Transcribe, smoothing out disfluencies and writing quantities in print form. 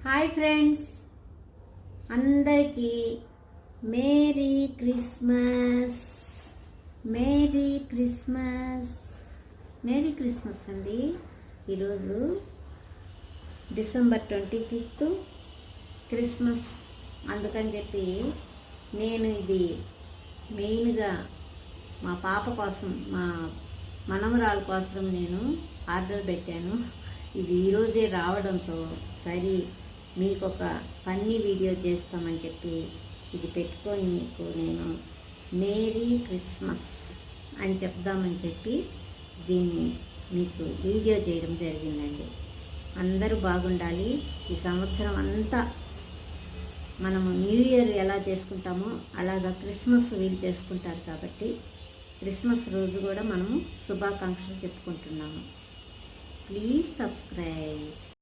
Hi friends, అందరికీ merry Christmas. Merry Christmas. Merry Christmas అండి. ఈరోజు డిసెంబర్ 25 క్రిస్మస్. అందుకని చెప్పి నేను ఇది మెయిన్గా మా పాప కోసం, మా మనమరాల కోసం నేను ఆర్డర్ పెట్టాను. ఇది ఈరోజే రావడంతో సరే మీకు ఒక ఫన్నీ వీడియో చేస్తామని చెప్పి ఇది పెట్టుకొని మీకు నేను మేరీ క్రిస్మస్ అని చెప్దామని చెప్పి దీన్ని మీకు వీడియో చేయడం జరిగిందండి. అందరూ బాగుండాలి. ఈ సంవత్సరం అంతా మనము న్యూ ఇయర్ ఎలా చేసుకుంటామో అలాగా క్రిస్మస్ వీలు చేసుకుంటారు కాబట్టి క్రిస్మస్ రోజు కూడా మనము శుభాకాంక్షలు చెప్పుకుంటున్నాము. Please subscribe.